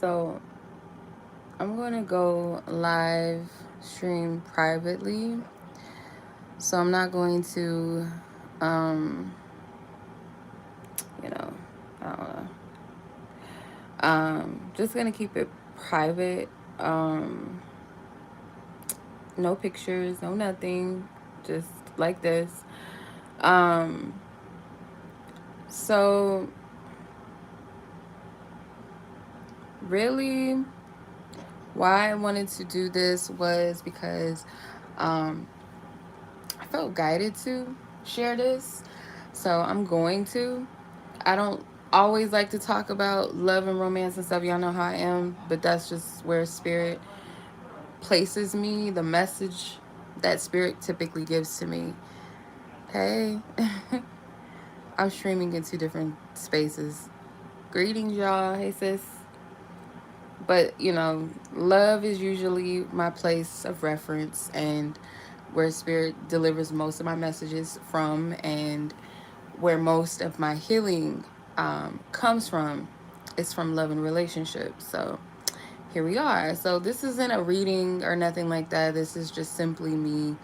So I'm going to go live stream privately. So I'm not going to, um, you know, I don't know. Just going to keep it private. No pictures, no nothing. Just like this. Um, so really, why I wanted to do this was because um, I felt guided to share this. So I'm going to. I don't always like to talk about love and romance and stuff. Y'all know how I am, but that's just where spirit places me, the message that spirit typically gives to me. Hey, I'm streaming in two different spaces. Greetings, y'all. Hey, sis. But, love is usually my place of reference and where spirit delivers most of my messages from, and where most of my healing comes from is from love and relationships. So here we are. So this isn't a reading or nothing like that. This is just simply me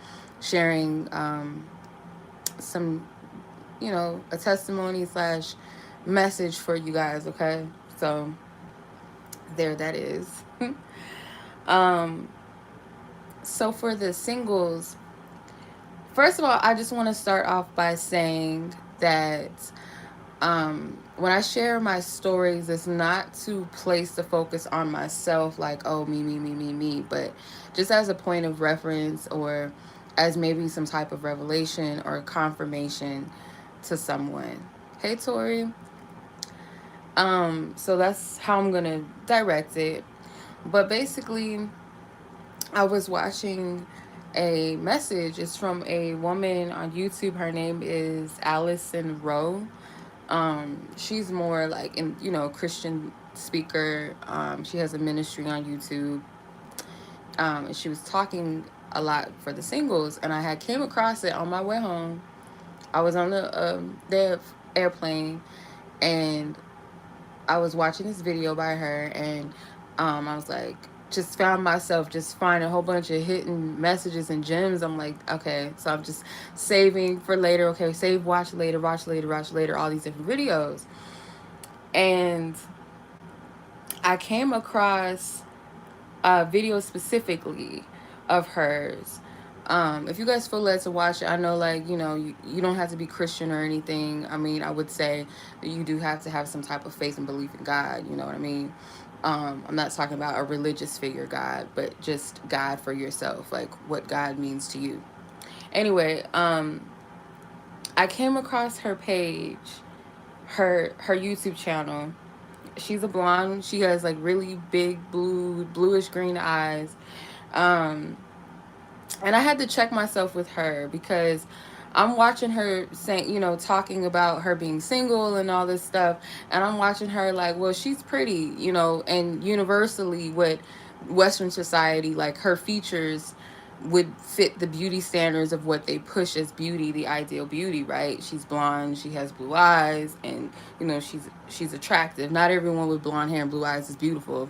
sharing some, a testimony slash message for you guys. Okay. So there that is. um, so for the singles, first of all, I just want to start off by saying that when I share my stories, it's not to place the focus on myself, like, oh, me, but just as a point of reference or as maybe some type of revelation or confirmation to someone. Hey, Tori. So that's how I'm going to direct it. But basically, I was watching a message. It's from a woman on YouTube. Her name is Allison Rowe. She's more like Christian speaker. She has a ministry on YouTube. And she was talking a lot for the singles, and I had came across it on my way home. I was on the airplane, and I was watching this video by her, and I was like, just found myself just finding a whole bunch of hidden messages and gems. I'm like, okay, so I'm just saving for later. Okay, save, watch later, all these different videos. And I came across a video specifically of hers. If you guys feel led to watch it, I know, like, you don't have to be Christian or anything. I mean, I would say that you do have to have some type of faith and belief in God. You know what I mean? I'm not talking about a religious figure God, but just God for yourself, like what God means to you. Anyway, I came across her page, her YouTube channel. She's a blonde. She has like really big bluish green eyes. Um, and I had to check myself with her because I'm watching her saying, talking about her being single and all this stuff. And I'm watching her like, well, she's pretty, and universally what Western society, like her features would fit the beauty standards of what they push as beauty, the ideal beauty, right? She's blonde, she has blue eyes, and she's attractive. Not everyone with blonde hair and blue eyes is beautiful,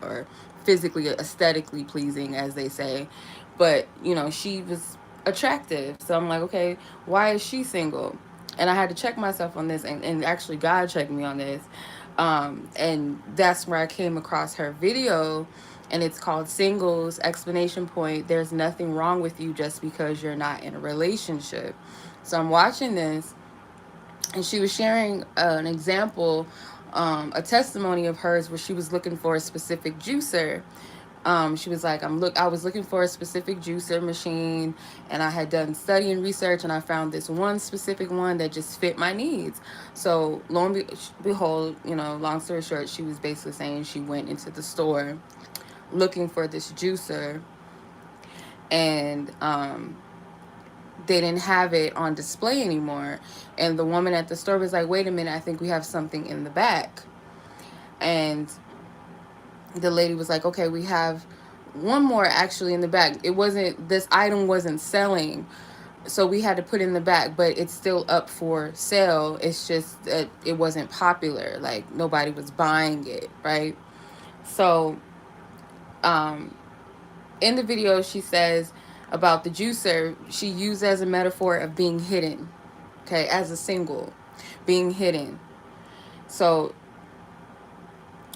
or physically aesthetically pleasing, as they say. But she was attractive, so I'm like, okay, why is she single? And I had to check myself on this, and actually God checked me on this. And that's where I came across her video, and it's called Singles Explanation Point. There's nothing wrong with you just because you're not in a relationship. So I'm watching this, and she was sharing an example, a testimony of hers where she was looking for a specific juicer. She was like, I was looking for a specific juicer machine, and I had done study and research, and I found this one specific one that just fit my needs. So lo and behold, long story short, she was basically saying she went into the store looking for this juicer, and they didn't have it on display anymore. And the woman at the store was like, wait a minute, I think we have something in the back. And the lady was like, okay, we have one more actually in the back. This item wasn't selling, so we had to put it in the back, but it's still up for sale. It's just that it wasn't popular, like nobody was buying it, right? So, um, in the video, she says about the juicer, she used as a metaphor of being hidden, okay, as a single, being hidden. So,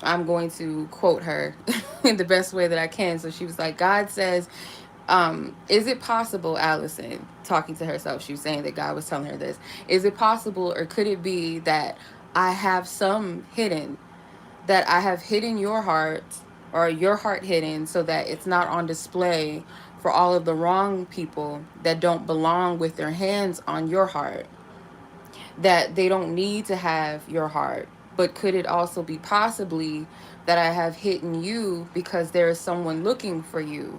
I'm going to quote her in the best way that I can. So she was like, God says, is it possible, Allison, talking to herself, she was saying that God was telling her this, is it possible or could it be that I have some hidden, that I have hidden your heart or your heart hidden so that it's not on display for all of the wrong people that don't belong with their hands on your heart, that they don't need to have your heart. But could it also be possibly that I have hidden you because there is someone looking for you,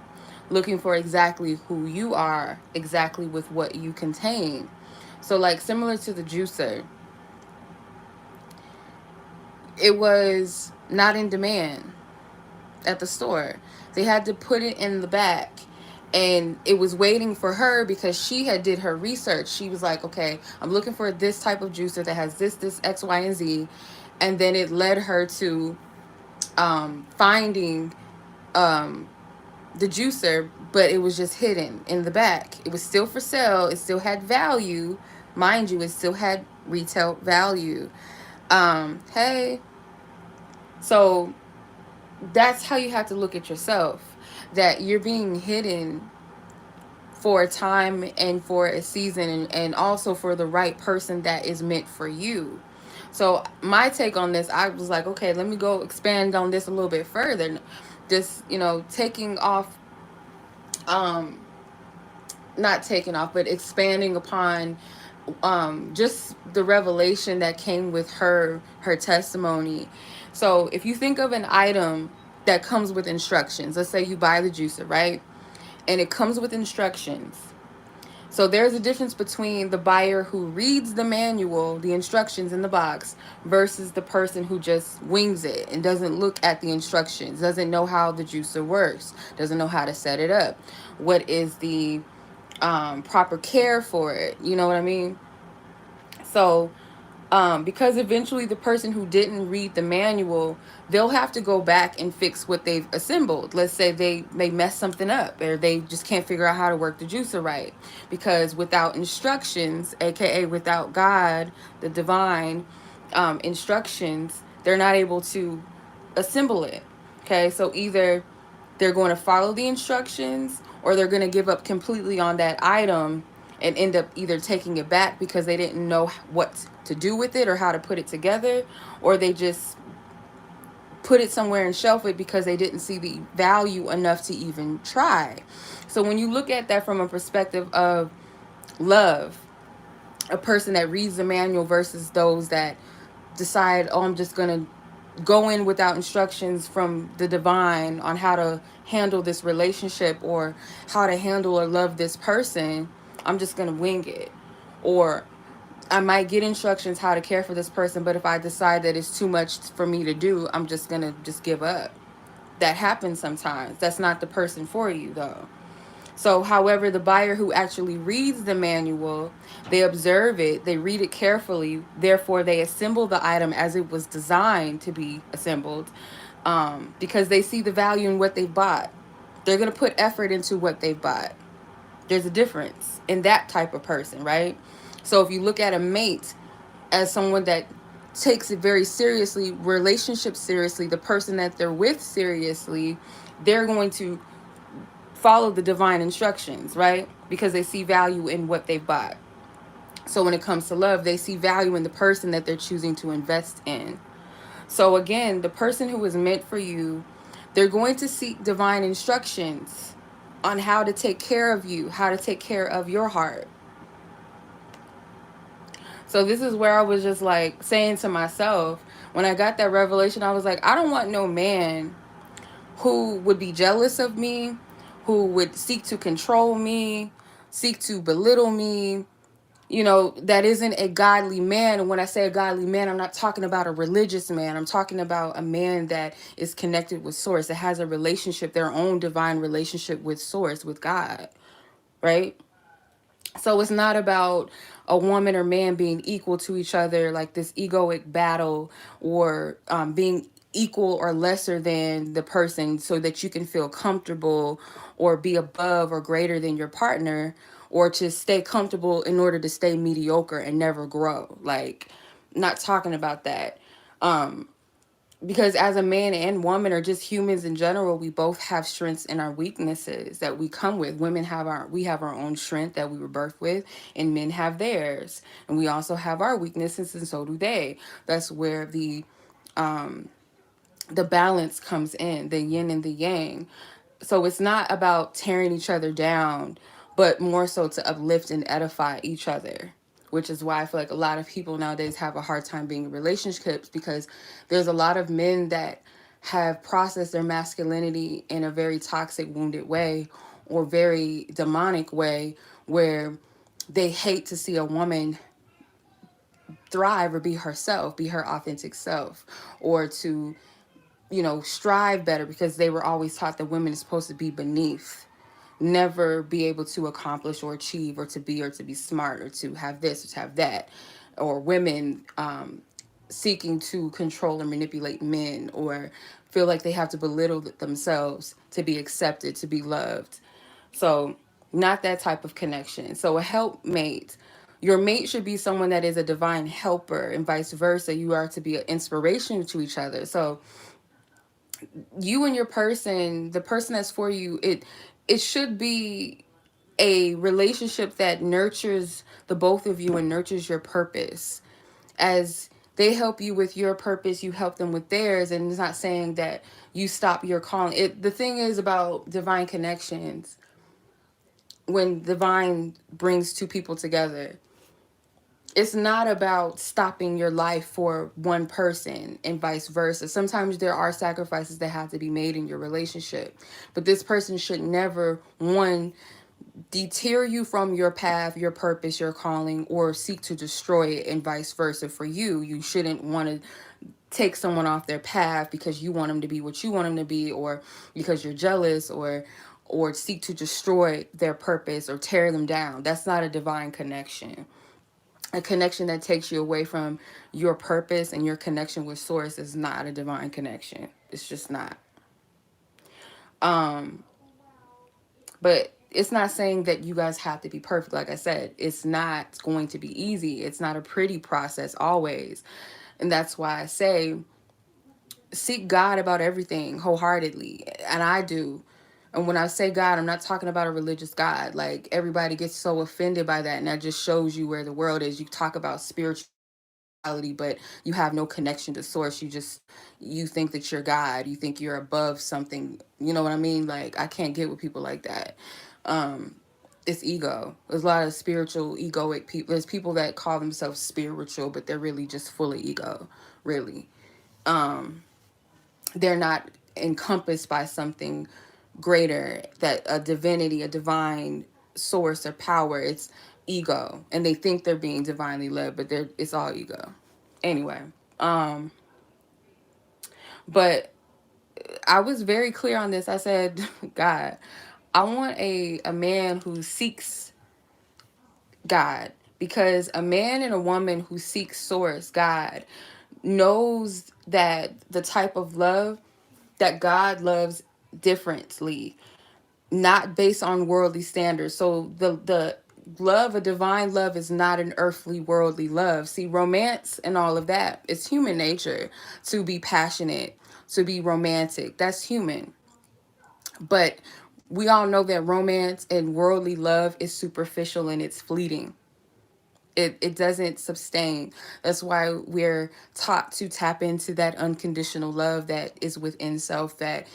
looking for exactly who you are, exactly with what you contain? So, like, similar to the juicer, it was not in demand at the store. They had to put it in the back, and it was waiting for her because she had did her research. She was like, okay, I'm looking for this type of juicer that has this X, Y, and Z. And then it led her to finding um, the juicer, but it was just hidden in the back. It was still for sale. It still had value. Mind you, it still had retail value. Hey, so that's how you have to look at yourself, that you're being hidden for a time and for a season, and also for the right person that is meant for you. So my take on this, I was like, okay, let me go expand on this a little bit further. Just, taking off, um not taking off, but expanding upon just the revelation that came with her testimony. So if you think of an item that comes with instructions, let's say you buy the juicer, right? And it comes with instructions. So there's a difference between the buyer who reads the manual, the instructions in the box, versus the person who just wings it and doesn't look at the instructions, doesn't know how the juicer works, doesn't know how to set it up, what is the proper care for it. You know what I mean? So because eventually the person who didn't read the manual, they'll have to go back and fix what they've assembled. Let's say they mess something up, or they just can't figure out how to work the juicer right, because without instructions, aka without God, the divine instructions, they're not able to assemble it. Okay, so either they're going to follow the instructions, or they're going to give up completely on that item and end up either taking it back because they didn't know what to do with it or how to put it together, or they just put it somewhere and shelf it because they didn't see the value enough to even try. So when you look at that from a perspective of love, a person that reads the manual versus those that decide, oh, I'm just going to go in without instructions from the divine on how to handle this relationship or how to handle or love this person, I'm just going to wing it. Or I might get instructions how to care for this person, but if I decide that it's too much for me to do, I'm just going to just give up. That happens sometimes. That's not the person for you, though. So, however, the buyer who actually reads the manual, they observe it, they read it carefully, therefore, they assemble the item as it was designed to be assembled, because they see the value in what they've bought. They're going to put effort into what they've bought. There's a difference in that type of person, right? So, if you look at a mate as someone that takes it very seriously, relationships seriously, the person that they're with seriously, they're going to follow the divine instructions, right? Because they see value in what they've bought. So when it comes to love, they see value in the person that they're choosing to invest in. So again, the person who is meant for you, they're going to seek divine instructions on how to take care of you, how to take care of your heart. So this is where I was just like saying to myself, when I got that revelation, I was like, I don't want no man who would be jealous of me, who would seek to control me, seek to belittle me, that isn't a godly man. And when I say a godly man, I'm not talking about a religious man. I'm talking about a man that is connected with Source, that has a relationship, their own divine relationship with Source, with God, right? So it's not about a woman or man being equal to each other, like this egoic battle, or being equal or lesser than the person so that you can feel comfortable or be above or greater than your partner, or to stay comfortable in order to stay mediocre and never grow. Like, not talking about that. Um, because as a man and woman, or just humans in general, we both have strengths and our weaknesses that we come with. Women have we have our own strength that we were birthed with, and men have theirs, and we also have our weaknesses, and so do they. That's where the balance comes in, the yin and the yang. So it's not about tearing each other down, but more so to uplift and edify each other, which is why I feel like a lot of people nowadays have a hard time being in relationships, because there's a lot of men that have processed their masculinity in a very toxic, wounded way, or very demonic way, where they hate to see a woman thrive or be herself, be her authentic self, or to, strive better, because they were always taught that women is supposed to be beneath, never be able to accomplish or achieve or to be smart or to have this or to have that, or women seeking to control or manipulate men, or feel like they have to belittle themselves to be accepted, to be loved. So, not that type of connection. So, a helpmate, your mate should be someone that is a divine helper, and vice versa. You are to be an inspiration to each other. So, you and your person, the person that's for you, it should be a relationship that nurtures the both of you and nurtures your purpose. As they help you with your purpose, you help them with theirs, and it's not saying that you stop your calling. The thing is about divine connections, when divine brings two people together, it's not about stopping your life for one person and vice versa. Sometimes there are sacrifices that have to be made in your relationship, but this person should never, one, deter you from your path, your purpose, your calling, or seek to destroy it, and vice versa for you. You shouldn't want to take someone off their path because you want them to be what you want them to be, or because you're jealous, or seek to destroy their purpose or tear them down. That's not a divine connection. A connection that takes you away from your purpose and your connection with source is not a divine connection. It's just not. Um, but it's not saying that you guys have to be perfect. Like I said, it's not going to be easy. It's not a pretty process always. And that's why I say seek God about everything wholeheartedly. And I do. And when I say God, I'm not talking about a religious God. Like, everybody gets so offended by that. And that just shows you where the world is. You talk about spirituality, but you have no connection to source. You think that you're God. You think you're above something. You know what I mean? Like, I can't get with people like that. Um, it's ego. There's a lot of spiritual egoic people. There's people that call themselves spiritual, but they're really just full of ego, really. Um, they're not encompassed by something greater, that a divinity, a divine source or power. It's ego, and they think they're being divinely led, but it's all ego. Anyway, um, but I was very clear on this. I said, God, I want a man who seeks God, because a man and a woman who seeks source, God, knows that the type of love that God loves differently, not based on worldly standards. So the love, a divine love, is not an earthly worldly love. See, romance and all of that, it's human nature to be passionate, to be romantic. That's human. But we all know that romance and worldly love is superficial and it's fleeting. It doesn't sustain. That's why we're taught to tap into that unconditional love that is within self, that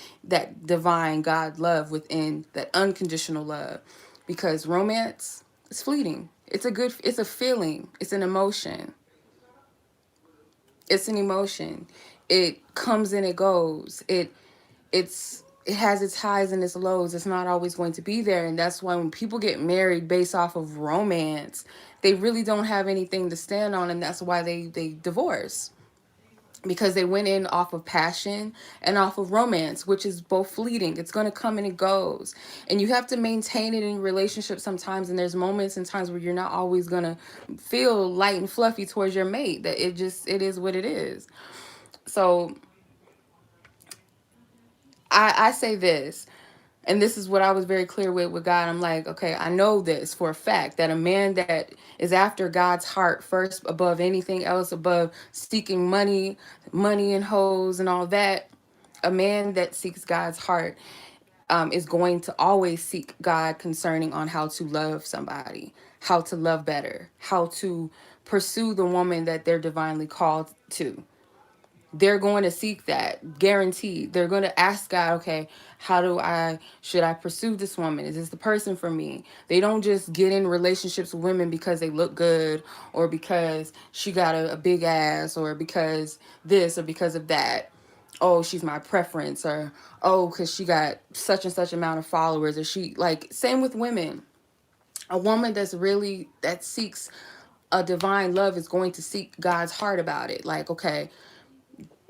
divine God love within, that unconditional love. Because romance is fleeting. It's a feeling, it's an emotion. It's an emotion. It comes and it goes. It has its highs and its lows. It's not always going to be there. And that's why when people get married based off of romance, they really don't have anything to stand on. And that's why they divorce. Because they went in off of passion and off of romance, which is both fleeting. It's going to come and it goes. And you have to maintain it in relationships sometimes. And there's moments and times where you're not always going to feel light and fluffy towards your mate. That it is what it is. So I say this, and this is what I was very clear with God. I'm like, okay, I know this for a fact that a man that is after God's heart first above anything else, above seeking money and hoes and all that, a man that seeks God's heart is going to always seek God concerning on how to love somebody, how to love better, how to pursue the woman that they're divinely called to. They're going to seek that, guaranteed. They're going to ask God, okay, should I pursue this woman? Is this the person for me? They don't just get in relationships with women because they look good, or because she got a big ass, or because this or because of that. Oh, she's my preference, or oh, because she got such and such amount of followers, or she, like, same with women. A woman that seeks a divine love is going to seek God's heart about it. Like, okay,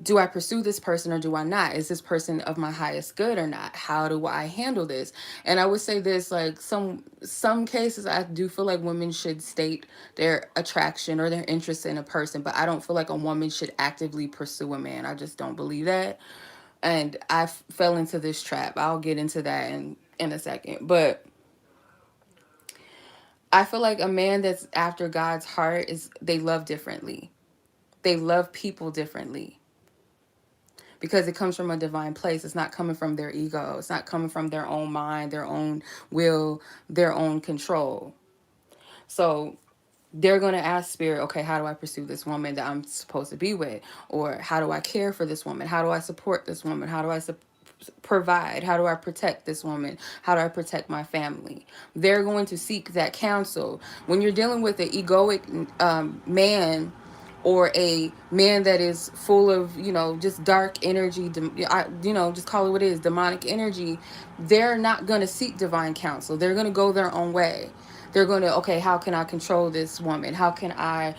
do I pursue this person or do I not? Is this person of my highest good or not? How do I handle this? And I would say this, like, some cases I do feel like women should state their attraction or their interest in a person, but I don't feel like a woman should actively pursue a man. I just don't believe that. And fell into this trap. I'll get into that in a second. But I feel like a man that's after God's heart is, they love differently. They love people differently, because it comes from a divine place. It's not coming from their ego. It's not coming from their own mind, their own will, their own control. So they're going to ask Spirit, okay, how do I pursue this woman that I'm supposed to be with? Or how do I care for this woman? How do I support this woman? How do I provide? How do I protect this woman? How do I protect my family? They're going to seek that counsel. When you're dealing with an egoic man, or a man that is full of, just dark energy, just call it what it is, demonic energy, they're not going to seek divine counsel. They're going to go their own way. They're going to, okay, how can I control this woman? How can I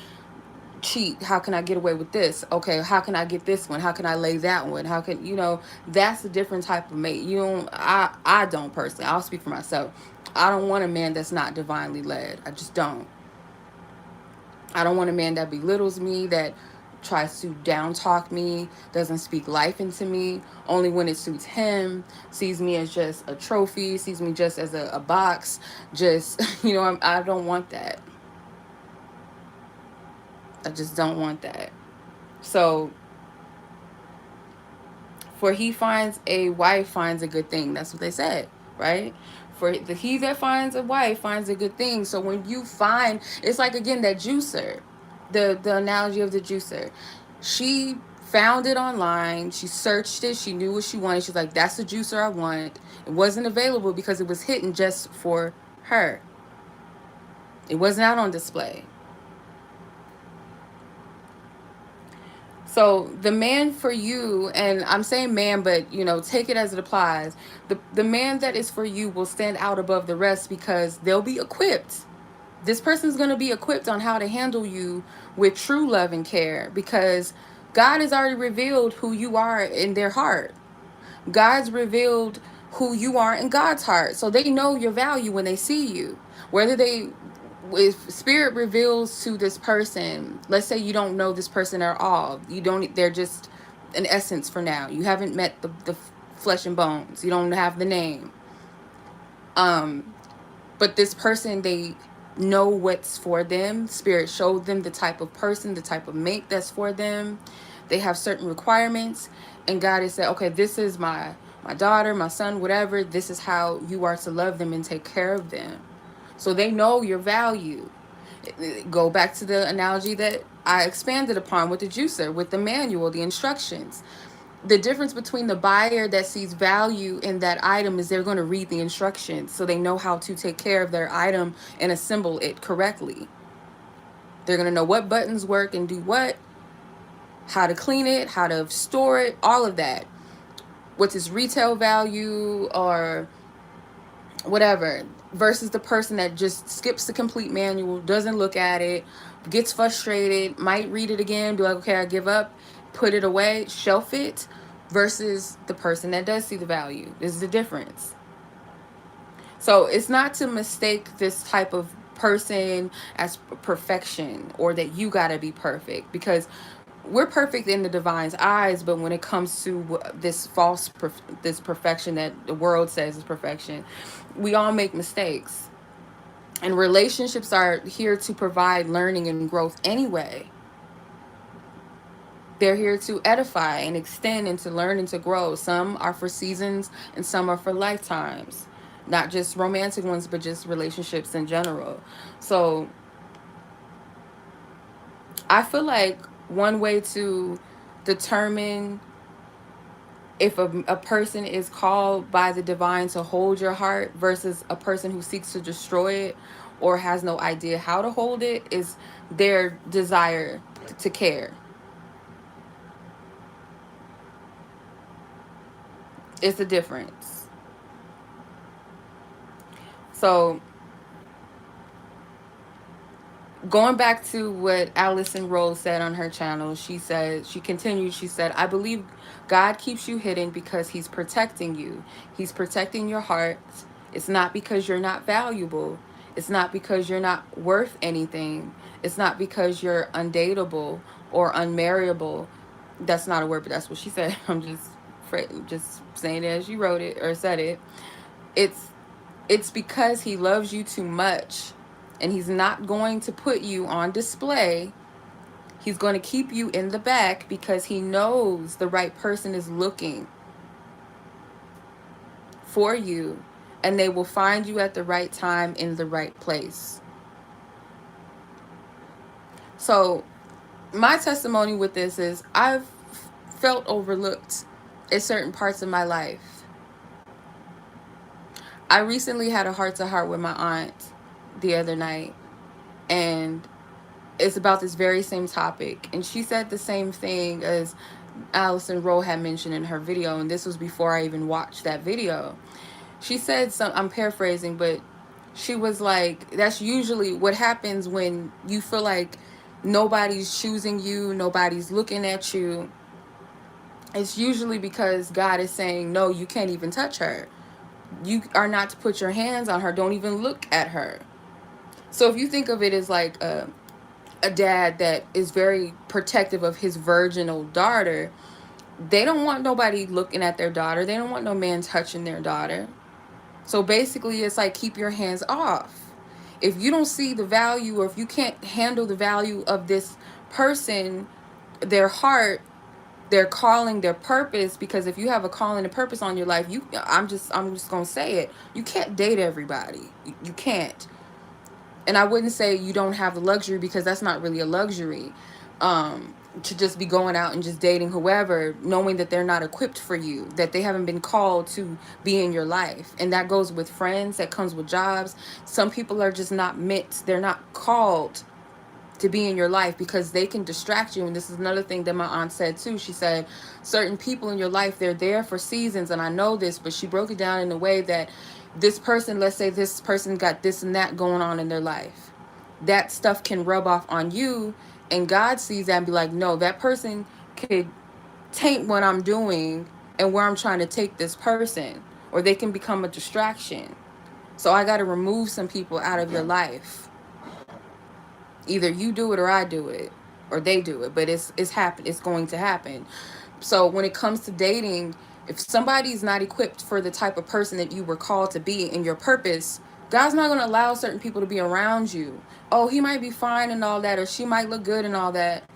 cheat? How can I get away with this? Okay, how can I get this one? How can I lay that one? How can, that's a different type of mate. I don't personally, I'll speak for myself. I don't want a man that's not divinely led. I just don't. I don't want a man that belittles me, that tries to down talk me, doesn't speak life into me, only when it suits him, sees me as just a trophy, sees me just as a box, just, I don't want that. I just don't want that. So, for he finds a wife finds a good thing. That's what they said, right? For he that finds a wife finds a good thing. So when you find, it's like, again, that juicer, the analogy of the juicer. She found it online. She searched it. She knew what she wanted. She's like, that's the juicer I want. It wasn't available because it was hidden just for her. It wasn't out on display. So the man for you, and I'm saying man, but take it as it applies. The man that is for you will stand out above the rest because they'll be equipped. This person's going to be equipped on how to handle you with true love and care, because God has already revealed who you are in their heart. God's revealed who you are in God's heart. So they know your value when they see you. Whether if Spirit reveals to this person, let's say you don't know this person at all. They're just an essence for now. You haven't met the flesh and bones. You don't have the name. But this person, they know what's for them. Spirit showed them the type of person, the type of mate that's for them. They have certain requirements, and God has said, okay, this is my daughter, my son, whatever. This is how you are to love them and take care of them. So they know your value. Go back to the analogy that I expanded upon with the juicer, with the manual, the instructions. The difference between the buyer that sees value in that item is they're going to read the instructions so they know how to take care of their item and assemble it correctly. They're going to know what buttons work and do what, how to clean it, how to store it, all of that. What's its retail value or whatever, versus the person that just skips the complete manual, doesn't look at it, gets frustrated, might read it again, be like, okay, I give up, put it away, shelf it, versus the person that does see the value. This is the difference. So it's not to mistake this type of person as perfection, or that you gotta be perfect, because we're perfect in the divine's eyes, but when it comes to this perfection that the world says is perfection, we all make mistakes. And relationships are here to provide learning and growth anyway. They're here to edify and extend and to learn and to grow. Some are for seasons and some are for lifetimes. Not just romantic ones, but just relationships in general. So I feel like one way to determine if a person is called by the divine to hold your heart versus a person who seeks to destroy it or has no idea how to hold it is their desire to care. It's a difference. So going back to what Allison Rose said on her channel, she continued, she said, I believe God keeps you hidden because he's protecting you. He's protecting your heart. It's not because you're not valuable. It's not because you're not worth anything. It's not because you're undateable or unmarriable. That's not a word, but that's what she said. I'm just saying it as she wrote it or said it. It's it's because he loves you too much, and he's not going to put you on display. He's going to keep you in the back because he knows the right person is looking for you, and they will find you at the right time in the right place. So my testimony with this is I've felt overlooked in certain parts of my life. I recently had a heart to heart with my aunt the other night, and it's about this very same topic. And she said the same thing as Allison Rowe had mentioned in her video, and this was before I even watched that video. She said I'm paraphrasing, but she was like, that's usually what happens when you feel like nobody's choosing you, nobody's looking at you. It's usually because God is saying, no, you can't even touch her. You are not to put your hands on her. Don't even look at her. So if you think of it as like a dad that is very protective of his virginal daughter, they don't want nobody looking at their daughter. They don't want no man touching their daughter. So basically, it's like, keep your hands off. If you don't see the value, or if you can't handle the value of this person, their heart, their calling, their purpose, because if you have a calling and purpose on your life, I'm just gonna say it. You can't date everybody. You can't. And I wouldn't say you don't have the luxury, because that's not really a luxury, to just be going out and just dating whoever, knowing that they're not equipped for you, that they haven't been called to be in your life. And that goes with friends, that comes with jobs. Some people are just not meant, they're not called to be in your life, because they can distract you. And this is another thing that my aunt said too. She said certain people in your life, they're there for seasons, and I know this, but she broke it down in a way that this person, let's say this person got this and that going on in their life, that stuff can rub off on you, and God sees that and be like, no, that person could taint what I'm doing and where I'm trying to take this person, or they can become a distraction. So I got to remove some people out of your life. Either you do it or I do it, or they do it, but it's going to happen. So when it comes to dating, if somebody's not equipped for the type of person that you were called to be in your purpose, God's not going to allow certain people to be around you. Oh, he might be fine and all that, or she might look good and all that,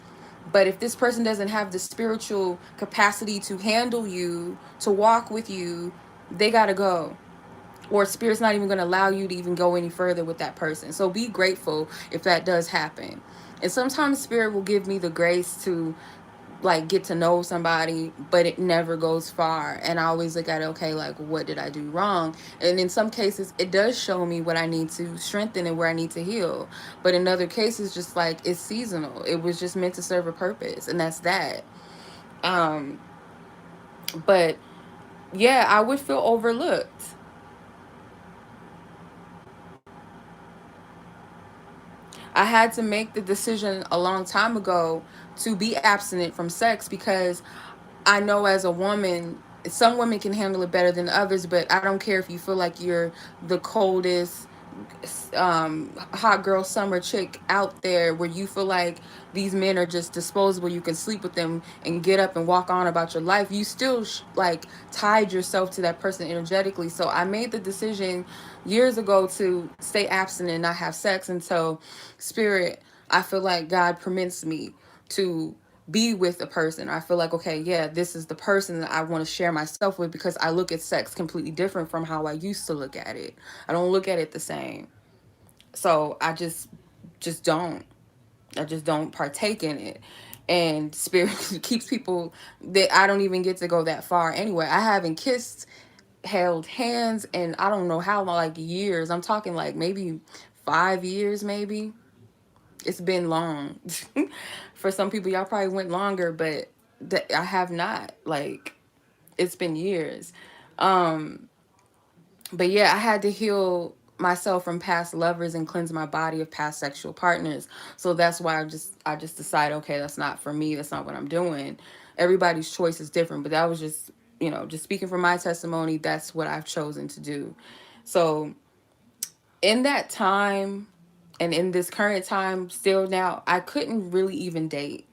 but if this person doesn't have the spiritual capacity to handle you, to walk with you, they got to go. Or spirit's not even going to allow you to even go any further with that person. So be grateful if that does happen. And sometimes spirit will give me the grace to like get to know somebody, but it never goes far. And I always look at it, okay, like, what did I do wrong? And in some cases it does show me what I need to strengthen and where I need to heal. But in other cases, just like, it's seasonal. It was just meant to serve a purpose, and that's that. um but yeah, I would feel overlooked. I had to make the decision a long time ago to be abstinent from sex, because I know as a woman, some women can handle it better than others, but I don't care if you feel like you're the coldest, hot girl summer chick out there where you feel like these men are just disposable, you can sleep with them and get up and walk on about your life, you still like tied yourself to that person energetically. So I made the decision years ago to stay abstinent and not have sex until spirit, I feel like God permits me to be with a person. I feel like, okay, yeah, this is the person that I want to share myself with, because I look at sex completely different from how I used to look at it. I don't look at it the same. So I just don't. I just don't partake in it. And spirit keeps people that I don't even get to go that far anyway. I haven't kissed, held hands, and I don't know how long, like years. I'm talking like maybe 5 years, maybe. It's been long. For some people, y'all probably went longer, but I have not. Like, it's been years. Um, but yeah, I had to heal myself from past lovers and cleanse my body of past sexual partners. So that's why I just decided, okay, that's not for me. That's not what I'm doing. Everybody's choice is different, but that was just, just speaking from my testimony, that's what I've chosen to do. So in that time, and in this current time still now, I couldn't really even date.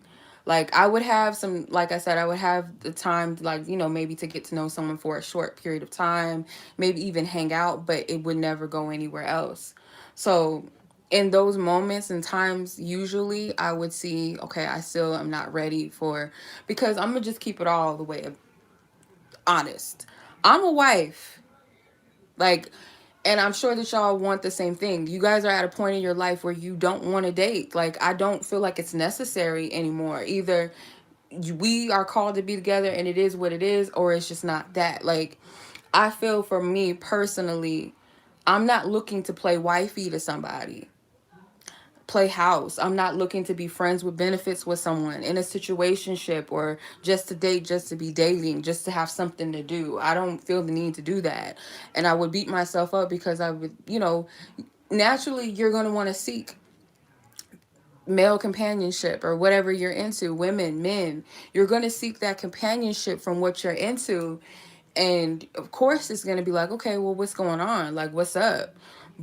Like, I would have some, like I said, I would have the time, like, maybe to get to know someone for a short period of time, maybe even hang out, but it would never go anywhere else. So in those moments and times, usually I would see, okay, I still am not ready for, because I'm gonna just keep it all the way honest. I'm a wife. Like, and I'm sure that y'all want the same thing. You guys are at a point in your life where you don't want to date. Like, I don't feel like it's necessary anymore. Either we are called to be together and it is what it is, or it's just not that. Like, I feel for me personally, I'm not looking to play wifey to somebody, play house. I'm not looking to be friends with benefits with someone in a situationship, or just to date, just to be dating, just to have something to do. I don't feel the need to do that. And I would beat myself up because I would, naturally you're going to want to seek male companionship or whatever you're into, women, men. You're going to seek that companionship from what you're into. And of course, it's going to be like, okay, well, what's going on? Like, what's up?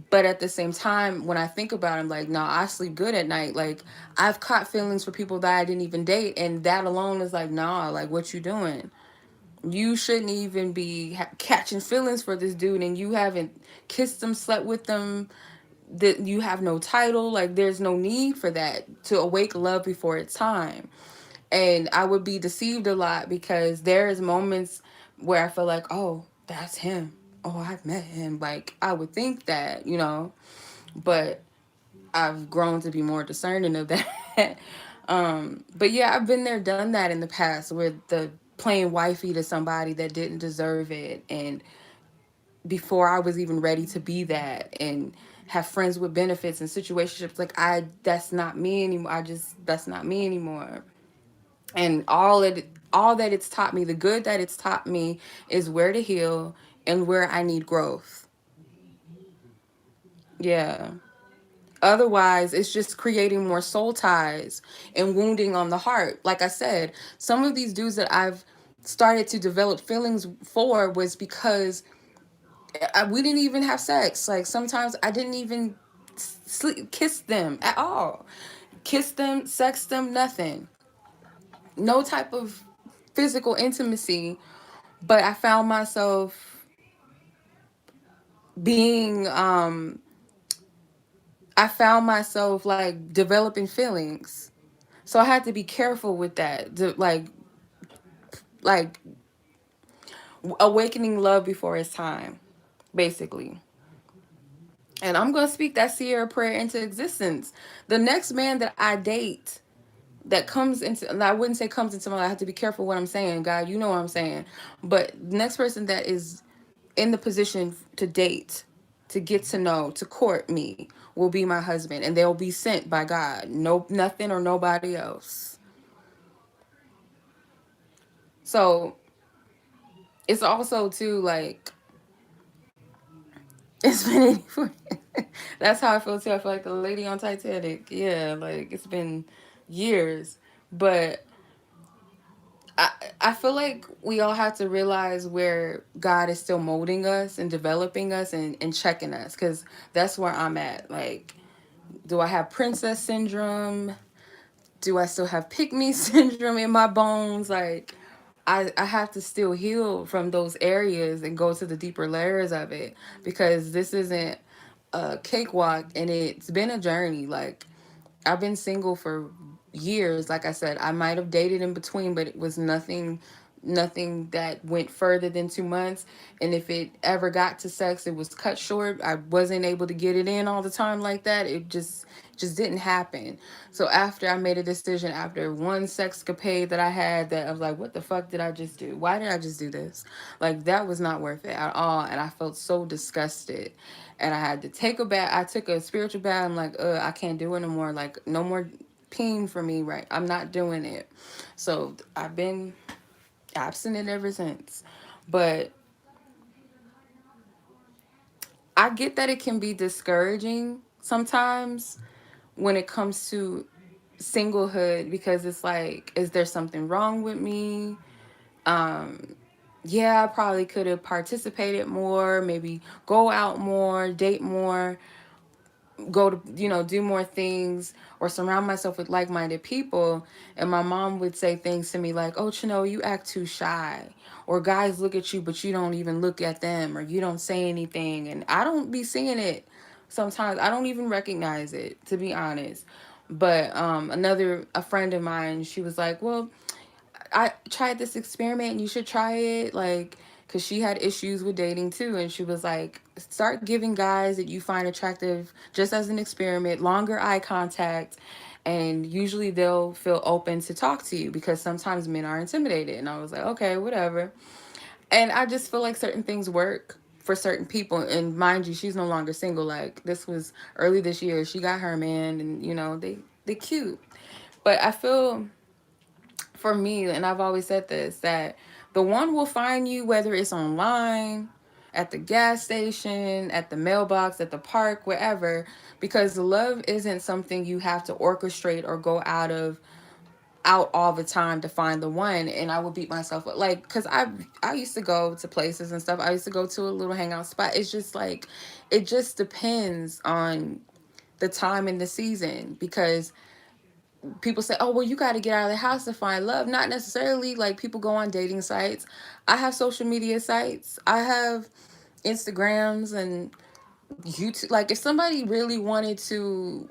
But at the same time, when I think about it, I'm like, no, I sleep good at night. Like, I've caught feelings for people that I didn't even date. And that alone is like, nah, like, what you doing? You shouldn't even be catching feelings for this dude, and you haven't kissed them, slept with them, that you have no title. Like, there's no need for that, to awake love before it's time. And I would be deceived a lot, because there's moments where I feel like, oh, that's him, oh, I've met him. Like, I would think that, but I've grown to be more discerning of that. But yeah, I've been there, done that in the past, with the playing wifey to somebody that didn't deserve it, and before I was even ready to be that, and have friends with benefits and situationships. Like, that's not me anymore. That's not me anymore. And all that it's taught me, the good that it's taught me, is where to heal and where I need growth. Yeah. Otherwise, it's just creating more soul ties and wounding on the heart. Like I said, some of these dudes that I've started to develop feelings for was because we didn't even have sex. Like, sometimes I didn't even kiss them at all. Kiss them, sex them, nothing. No type of physical intimacy. But I found myself being, I found myself like developing feelings. So I had to be careful with that. Like awakening love before it's time, basically. And I'm going to speak that Sierra prayer into existence. The next man that I date, that comes into, and I wouldn't say comes into my life, I have to be careful what I'm saying, God, you know what I'm saying. But the next person that is in the position to date, to get to know, to court me, will be my husband, and they'll be sent by God. No, nothing or nobody else. So it's also too, like, it's been 84. That's how I feel too. I feel like the lady on Titanic. Yeah, like, it's been years. But I, I feel like we all have to realize where God is still molding us and developing us and checking us, because that's where I'm at. Like, do I have princess syndrome? Do I still have pick me syndrome in my bones? Like, I have to still heal from those areas and go to the deeper layers of it, because this isn't a cakewalk, and it's been a journey. Like, I've been single for years. Like I said, I might have dated in between, but it was nothing that went further than 2 months. And if it ever got to sex, it was cut short. I wasn't able to get it in all the time like that. It just didn't happen. So after I made a decision, after one sexcapade that I had, that I was like, what the fuck did I just do? Why did I just do this? Like, that was not worth it at all. And I felt so disgusted. And I had to take a bath. I took a spiritual bath. I'm like, I can't do it no more. Like, no more peeing for me, right? I'm not doing it. So I've been abstinent ever since. But I get that it can be discouraging sometimes when it comes to singlehood, because it's like, is there something wrong with me? Um, yeah, I probably could have participated more, maybe go out more, date more, go to, do more things, or surround myself with like-minded people. And my mom would say things to me like, oh, Chano, you act too shy, or guys look at you but you don't even look at them, or you don't say anything. And I don't be seeing it sometimes. I don't even recognize it, to be honest. But a friend of mine, she was like, well, I tried this experiment and you should try it. Like, because she had issues with dating too. And she was like, start giving guys that you find attractive, just as an experiment, longer eye contact. And usually they'll feel open to talk to you, because sometimes men are intimidated. And I was like, okay, whatever. And I just feel like certain things work for certain people. And mind you, she's no longer single. Like, this was early this year. She got her man, and they cute. But I feel, for me, and I've always said this, that the one will find you, whether it's online, at the gas station, at the mailbox, at the park, wherever, because love isn't something you have to orchestrate or go out all the time to find the one. And I would beat myself up, like, because I used to go to places and stuff. I used to go to a little hangout spot. It's just like, it just depends on the time and the season, because people say, oh, well, you got to get out of the house to find love. Not necessarily. Like, people go on dating sites. I have social media sites. I have Instagrams and YouTube. Like, if somebody really wanted to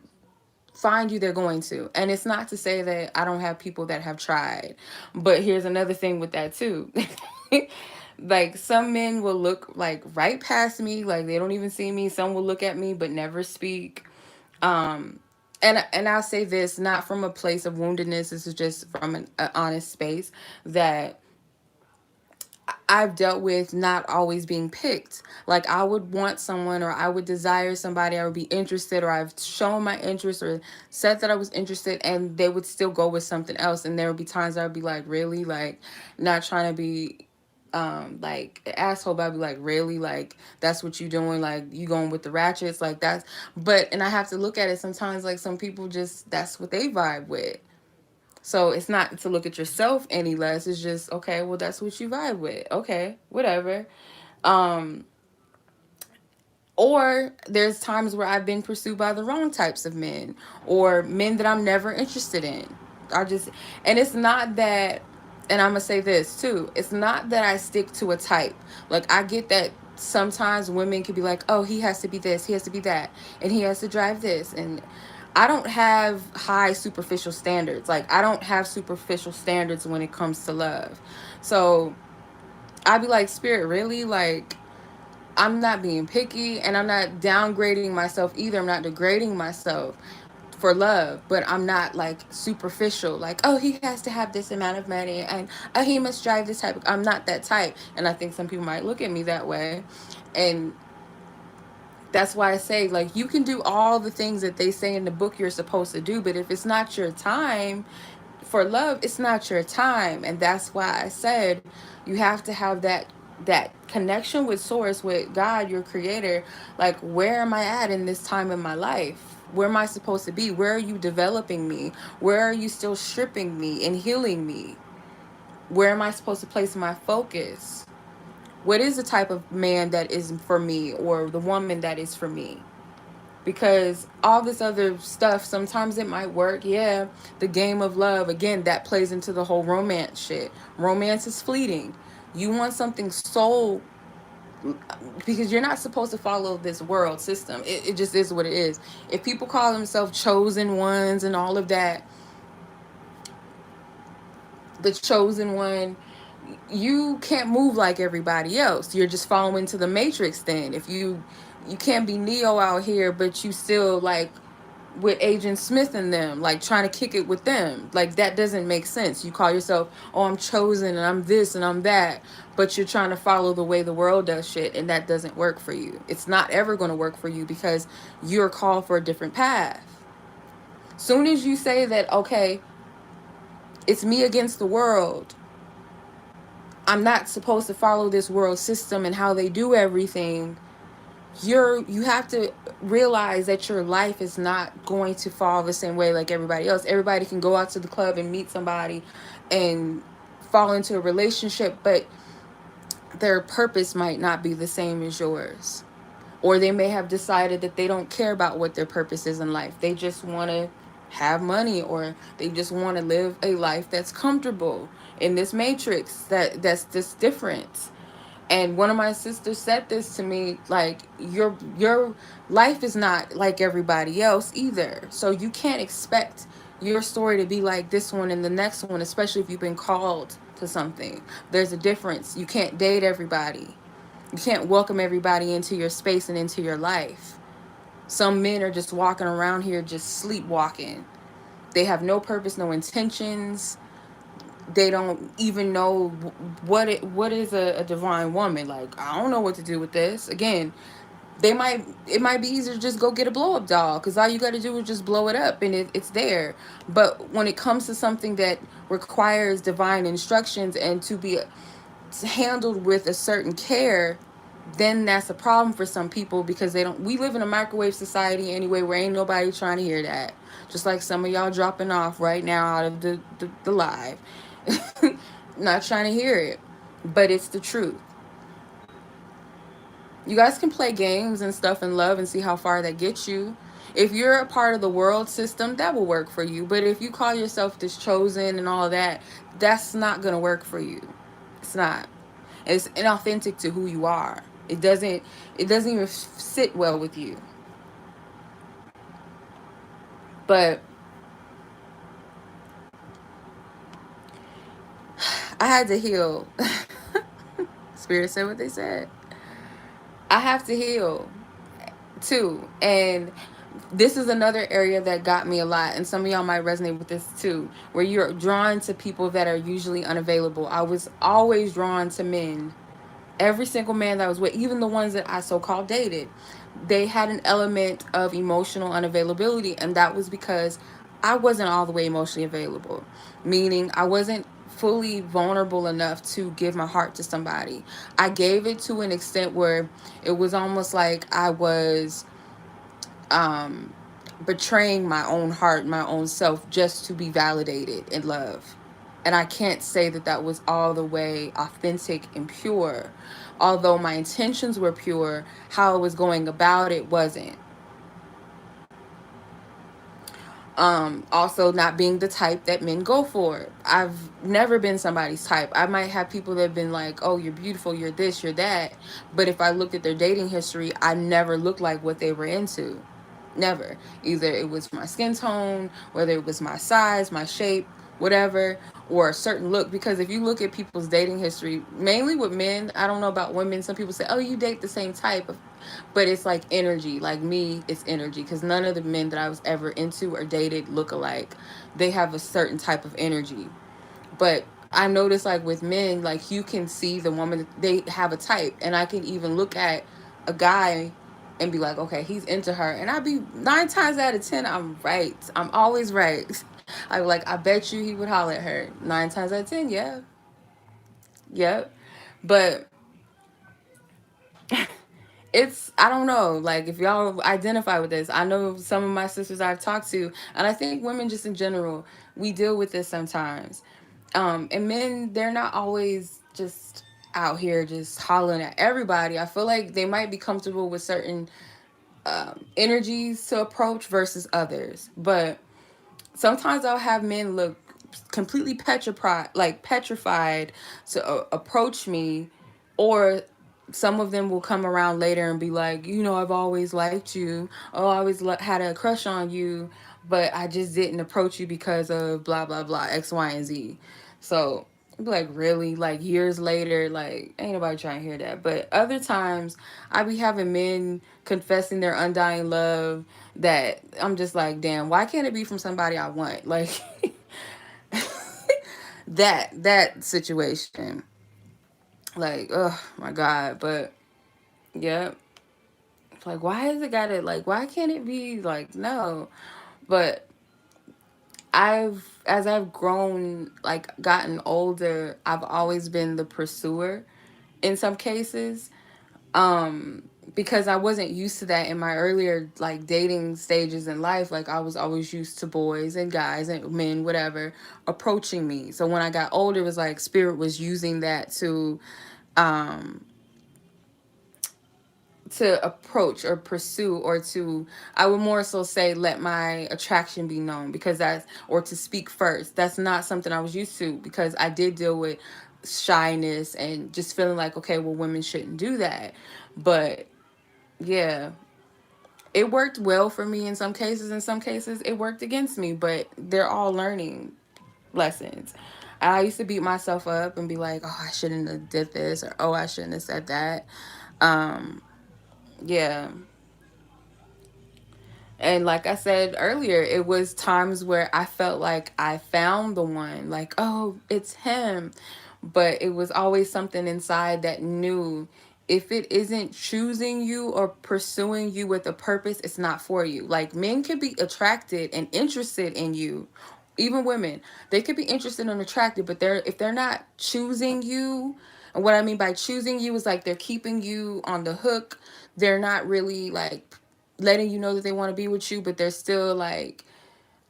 find you, they're going to. And it's not to say that I don't have people that have tried. But here's another thing with that too. Like, some men will look like right past me, like they don't even see me. Some will look at me but never speak. um and I'll say this, not from a place of woundedness. This is just from an honest space, that I've dealt with not always being picked. Like, I would want someone, or I would desire somebody, I would be interested, or I've shown my interest or said that I was interested, and they would still go with something else. And there would be times I would be like, really? Like, not trying to be like an asshole, but I'd be like, really? Like, that's what you doing? Like, you going with the ratchets? Like, that's, but, and I have to look at it sometimes, like, some people just, that's what they vibe with. So it's not to look at yourself any less. It's just, okay, well, that's what you vibe with. Okay, whatever. Um, or there's times where I've been pursued by the wrong types of men, or men that I'm never interested in. I just, and it's not that, and I'm gonna say this too, it's not that I stick to a type. Like, I get that sometimes women could be like, oh, he has to be this, he has to be that, and he has to drive this. And I don't have high superficial standards. Like, I don't have superficial standards when it comes to love. So I'd be like, Spirit, really? Like, I'm not being picky, and I'm not downgrading myself either. I'm not degrading myself for love, but I'm not like superficial, like, oh, he has to have this amount of money, and oh, he must drive this type of, I'm not that type. And I think some people might look at me that way. And that's why I say, like, you can do all the things that they say in the book you're supposed to do, but if it's not your time for love, it's not your time. And that's why I said you have to have that connection with source, with God, your creator. Like, where am I at in this time in my life? Where am I supposed to be? Where are you developing me? Where are you still stripping me and healing me? Where am I supposed to place my focus? What is the type of man that is for me, or the woman that is for me? Because all this other stuff, sometimes it might work. Yeah, the game of love, again, that plays into the whole romance shit. Romance is fleeting. You want something soul, because you're not supposed to follow this world system. It just is what it is. If people call themselves chosen ones and all of that, the chosen one, you can't move like everybody else. You're just following to the matrix then. If you can't be Neo out here, but you still like with Agent Smith and them, like trying to kick it with them. Like that doesn't make sense. You call yourself, oh, I'm chosen and I'm this and I'm that, but you're trying to follow the way the world does shit, and that doesn't work for you. It's not ever going to work for you because you're called for a different path. Soon as you say that, okay, it's me against the world, I'm not supposed to follow this world system and how they do everything, you have to realize that your life is not going to fall the same way like everybody else. Everybody can go out to the club and meet somebody and fall into a relationship, but their purpose might not be the same as yours. Or they may have decided that they don't care about what their purpose is in life. They just want to have money, or they just want to live a life that's comfortable in this matrix that's this different. And one of my sisters said this to me, like, your life is not like everybody else either. So you can't expect your story to be like this one and the next one, especially if you've been called to something. There's a difference. You can't date everybody. You can't welcome everybody into your space and into your life. Some men are just walking around here just sleepwalking. They have no purpose, no intentions. They don't even know what is a divine woman. Like, I don't know what to do with this. Again, it might be easier to just go get a blow up doll, because all you got to do is just blow it up and it's there. But when it comes to something that requires divine instructions and to be handled with a certain care, then that's a problem for some people, because they don't we live in a microwave society anyway, where ain't nobody trying to hear that. Just like some of y'all dropping off right now out of the live. Not trying to hear it, but it's the truth. You guys can play games and stuff in love and see how far that gets you. If you're a part of the world system, that will work for you. But if you call yourself this chosen and all that, that's not going to work for you. It's not. It's inauthentic to who you are. It doesn't even sit well with you. But I had to heal. Spirit said what they said. I have to heal too. And this is another area that got me a lot, and some of y'all might resonate with this too, where you're drawn to people that are usually unavailable. I was always drawn to men. Every single man that I was with, even the ones that I so-called dated, they had an element of emotional unavailability, and that was because I wasn't all the way emotionally available. Meaning I wasn't fully vulnerable enough to give my heart to somebody. I gave it to an extent where it was almost like I was um betraying my own heart, my own self, just to be validated in love. And I can't say that that was all the way authentic and pure. Although my intentions were pure, how I was going about it wasn't. Also, not being the type that men go for. I've never been somebody's type. I might have people that have been like, oh, you're beautiful, you're this, you're that. But if I looked at their dating history, I never looked like what they were into. Never. Either it was my skin tone, whether it was my size, my shape, whatever, or a certain look. Because if you look at people's dating history, mainly with men, I don't know about women, some people say, oh, you date the same type of, but it's like energy. Like me, it's energy, because none of the men that I was ever into or dated look alike. They have a certain type of energy. But I notice, like with men, like you can see the woman, they have a type, and I can even look at a guy and be like, okay, he's into her, and I'd be 9 times out of 10, I'm right. I'm always right. I'm like, I bet you he would holler at her 9 times out of 10. Yeah, yep. But it's, I don't know, like if y'all identify with this. I know some of my sisters I've talked to, and I think women just in general, we deal with this sometimes. And men, they're not always just out here just hollering at everybody. I feel like they might be comfortable with certain energies to approach versus others. But sometimes I'll have men look completely petrified to approach me, or some of them will come around later and be like, I've always liked you. Oh, I always had a crush on you, but I just didn't approach you because of blah blah blah X, Y, and Z. So I'd be like, really? Like years later, like ain't nobody trying to hear that. But other times, I be having men confessing their undying love that I'm just like, damn, why can't it be from somebody I want? Like that situation. Like, oh my God. But yeah, like why is it gotta like why can't it be like no? But as I've grown, like gotten older, I've always been the pursuer in some cases. Because I wasn't used to that in my earlier like dating stages in life. Like I was always used to boys and guys and men, whatever, approaching me. So when I got older, it was like spirit was using that um to approach or pursue, or to, I would more so say, let my attraction be known, because that's, or to speak first. That's not something I was used to, because I did deal with shyness and just feeling like, okay, well, women shouldn't do that. But yeah, it worked well for me in some cases. In some cases it worked against me, but they're all learning lessons. I used to beat myself up and be like, oh, I shouldn't have did this, or oh, I shouldn't have said that. um yeah. And like I said earlier, it was times where I felt like I found the one, like, oh, it's him. But it was always something inside that knew, if it isn't choosing you or pursuing you with a purpose, it's not for you. Like men could be attracted and interested in you. Even women, they could be interested and attracted, but if they're not choosing you, and what I mean by choosing you is like they're keeping you on the hook. They're not really like letting you know that they want to be with you, but they're still like,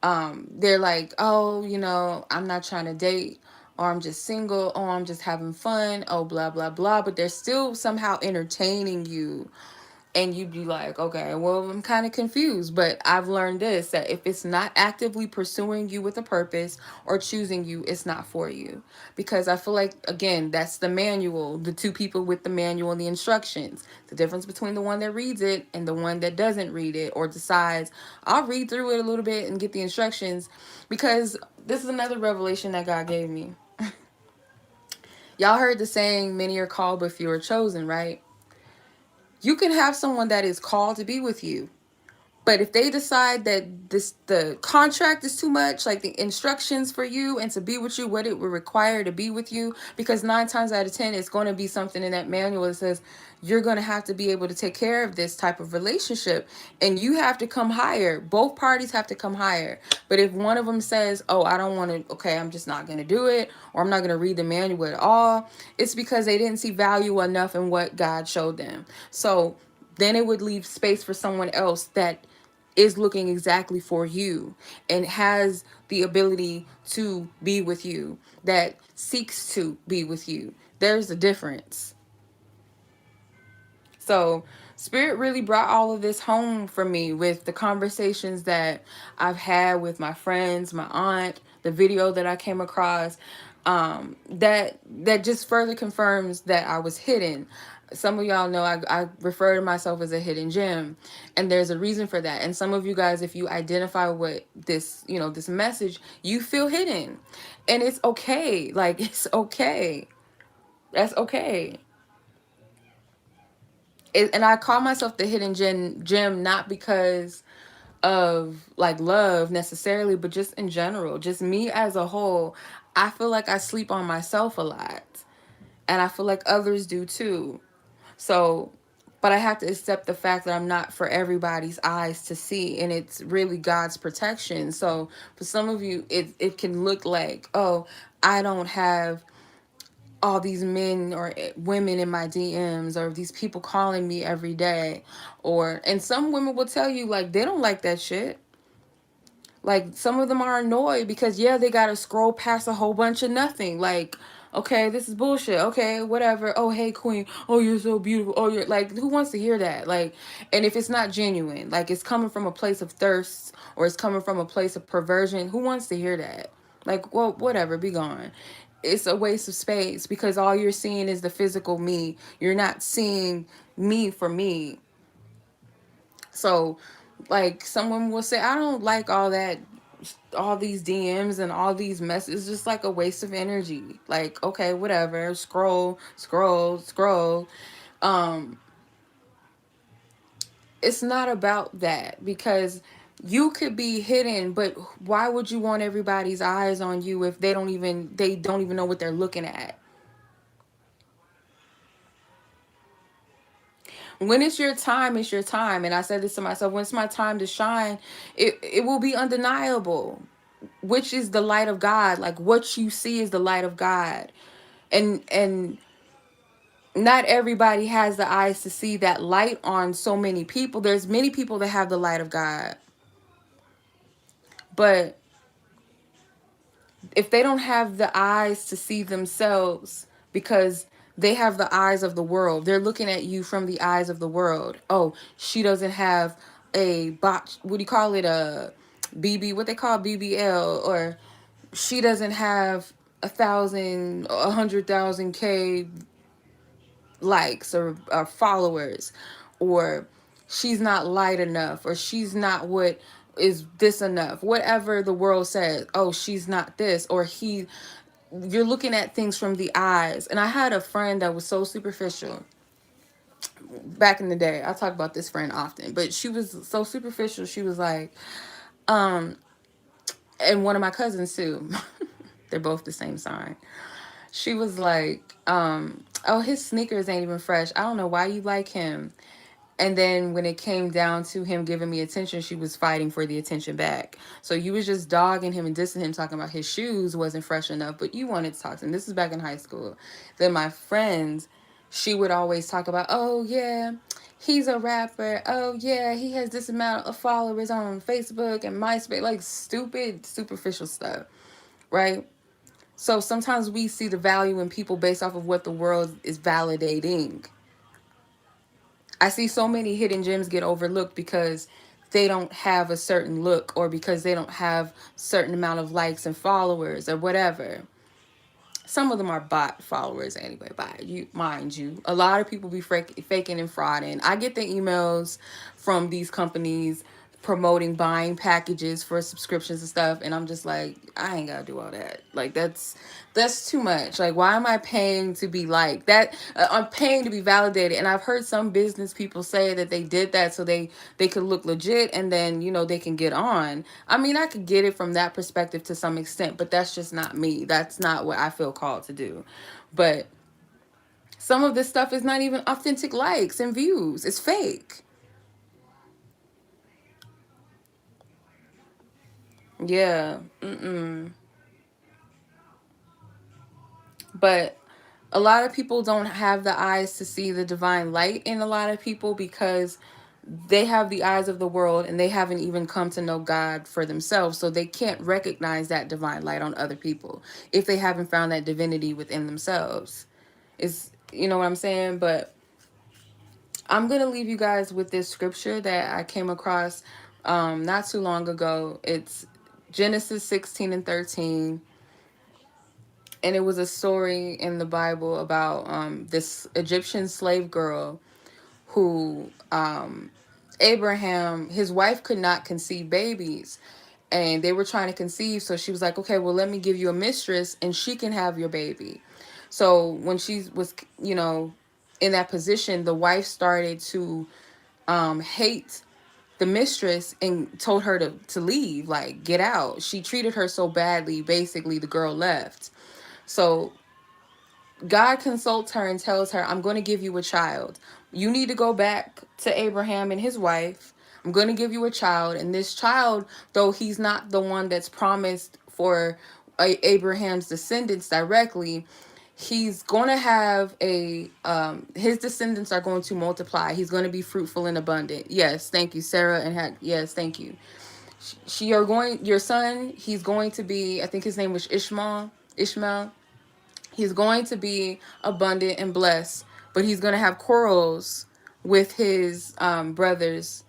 they're like, oh, I'm not trying to date, or I'm just single, oh, I'm just having fun, oh, blah blah blah, but they're still somehow entertaining you. And you'd be like, okay, well, I'm kind of confused. But I've learned this, that if it's not actively pursuing you with a purpose or choosing you, it's not for you. Because I feel like, again, that's the manual, the two people with the manual and the instructions. The difference between the one that reads it and the one that doesn't read it, or decides, I'll read through it a little bit and get the instructions. Because this is another revelation that God gave me. Y'all heard the saying, many are called, but few are chosen, right? You can have someone that is called to be with you, but if they decide that the contract is too much, like the instructions for you and to be with you, what it would require to be with you, because 9 times out of 10, it's going to be something in that manual that says you're going to have to be able to take care of this type of relationship, and you have to come higher. Both parties have to come higher. But if one of them says, oh, I don't want to, okay, I'm just not going to do it, or I'm not going to read the manual at all, it's because they didn't see value enough in what God showed them. So then it would leave space for someone else that is looking exactly for you and has the ability to be with you, that seeks to be with you. There's a difference. So Spirit really brought all of this home for me with the conversations that I've had with my friends, my aunt, the video that I came across, that just further confirms that I was hidden. Some of y'all know I refer to myself as a hidden gem, and there's a reason for that. And some of you guys, if you identify with this, this message, you feel hidden, and it's okay. Like, it's okay. That's okay. And I call myself the hidden gem, not because of like love necessarily, but just in general, just me as a whole. I feel like I sleep on myself a lot, and I feel like others do too. So, but I have to accept the fact that I'm not for everybody's eyes to see, and it's really God's protection. So for some of you, it can look like, oh, I don't have all these men or women in my DMs, or these people calling me every day, and some women will tell you like they don't like that shit. Like some of them are annoyed because yeah, they gotta scroll past a whole bunch of nothing. Like, okay, this is bullshit. Okay, whatever. Oh, hey, queen. Oh, you're so beautiful. Oh, you're like, who wants to hear that? Like, and if it's not genuine, like it's coming from a place of thirst or it's coming from a place of perversion, who wants to hear that? Like, well, whatever, be gone. It's a waste of space because all you're seeing is the physical me. You're not seeing me for me. So, like, someone will say, I don't like all that, all these DMs and all these messages. It's just like a waste of energy. Like, okay, whatever. Scroll, scroll, scroll. Um, it's not about that because you could be hidden, but why would you want everybody's eyes on you if they don't even know what they're looking at? When it's your time, it's your time. And I said this to myself, when it's my time to shine, it will be undeniable. Which is the light of God. Like what you see is the light of God. And not everybody has the eyes to see that light on so many people. There's many people that have the light of God. But if they don't have the eyes to see themselves because they have the eyes of the world, they're looking at you from the eyes of the world. Oh, she doesn't have a bot, what do you call it, a BB, what they call BBL, or she doesn't have 1,000, 100,000 K likes or followers, or she's not light enough, or she's not what is this enough, whatever the world says. Oh, she's not this, or he. You're looking at things from the eyes. And I had a friend that was so superficial back in the day. I talk about this friend often, but she was so superficial. She was like, um and one of my cousins too. They're both the same sign. She was like, oh, his sneakers ain't even fresh. I don't know why you like him. And then when it came down to him giving me attention, she was fighting for the attention back. So you was just dogging him and dissing him, talking about his shoes wasn't fresh enough, but you wanted to talk to him. This is back in high school. Then my friends, she would always talk about, oh yeah, he's a rapper. Oh yeah, he has this amount of followers on Facebook and MySpace, like stupid, superficial stuff, right? So sometimes we see the value in people based off of what the world is validating. I see so many hidden gems get overlooked because they don't have a certain look or because they don't have certain amount of likes and followers or whatever. Some of them are bot followers anyway, by you, mind you. A lot of people be faking and frauding. I get the emails from these companies promoting buying packages for subscriptions and stuff, and I'm just like, I ain't gotta do all that. Like that's too much. Like, why am I paying to be like that? I'm paying to be validated. And I've heard some business people say that they did that so they could look legit, and then they can get on. I mean, I could get it from that perspective to some extent, but that's just not me. That's not what I feel called to do. But some of this stuff is not even authentic likes and views. It's fake. Yeah. Mm-mm. But a lot of people don't have the eyes to see the divine light in a lot of people because they have the eyes of the world and they haven't even come to know God for themselves. So they can't recognize that divine light on other people if they haven't found that divinity within themselves. Is you know what I'm saying? But I'm going to leave you guys with this scripture that I came across not too long ago. It's Genesis 16 and 13. And it was a story in the Bible about this Egyptian slave girl who Abraham, his wife could not conceive babies, and they were trying to conceive. So she was like, okay, well, let me give you a mistress and she can have your baby. So when she was, in that position, the wife started to hate the mistress and told her to leave, like get out. She treated her so badly, basically the girl left. So God consults her and tells her, I'm going to give you a child. You need to go back to Abraham and his wife. I'm going to give you a child. And this child, though he's not the one that's promised for Abraham's descendants directly, he's going to have his descendants are going to multiply. He's going to be fruitful and abundant. Yes, thank you, Sarah. Yes, thank you. your son, he's going to be, I think his name was Ishmael. He's going to be abundant and blessed, but he's going to have quarrels with his brothers,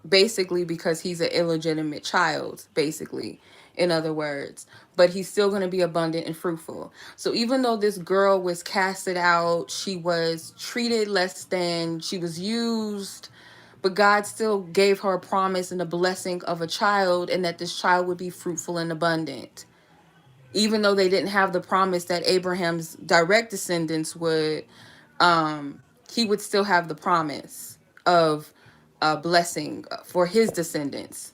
basically because he's an illegitimate child, basically, in other words. But he's still going to be abundant and fruitful. So even though this girl was casted out, she was treated less than, she was used, but God still gave her a promise and a blessing of a child, and that this child would be fruitful and abundant. Even though they didn't have the promise that Abraham's direct descendants would, he would still have the promise of a blessing for his descendants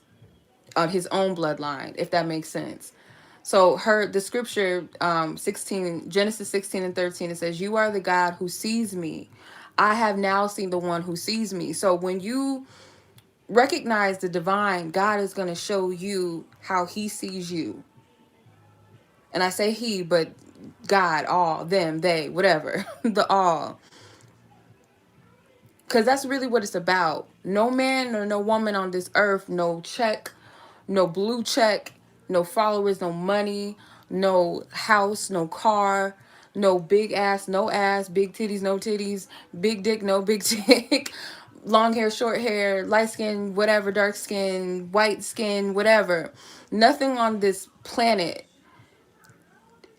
on his own bloodline, if that makes sense. So the scripture, 16, Genesis 16 and 13, it says, "You are the God who sees me. I have now seen the one who sees me." So when you recognize the divine, God is going to show you how he sees you. And I say he, but God, all, them, they, whatever, the all. Because that's really what it's about. No man or no woman on this earth, no check, no blue check, no followers, no money, no house, no car, no big ass, big titties, no titties, big dick, no big dick, long hair, short hair, light skin, whatever, dark skin, white skin, whatever. Nothing on this planet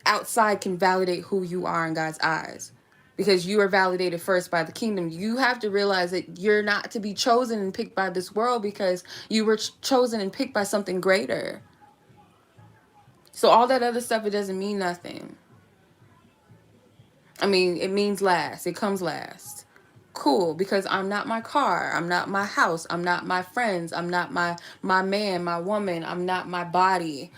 outside can validate who you are in God's eyes, because you are validated first by the kingdom. You have to realize that you're not to be chosen and picked by this world, because you were chosen and picked by something greater. So all that other stuff, it doesn't mean nothing. I mean, it means last. It comes last. Cool, because I'm not my car. I'm not my house. I'm not my friends. I'm not my man, my woman. I'm not my body.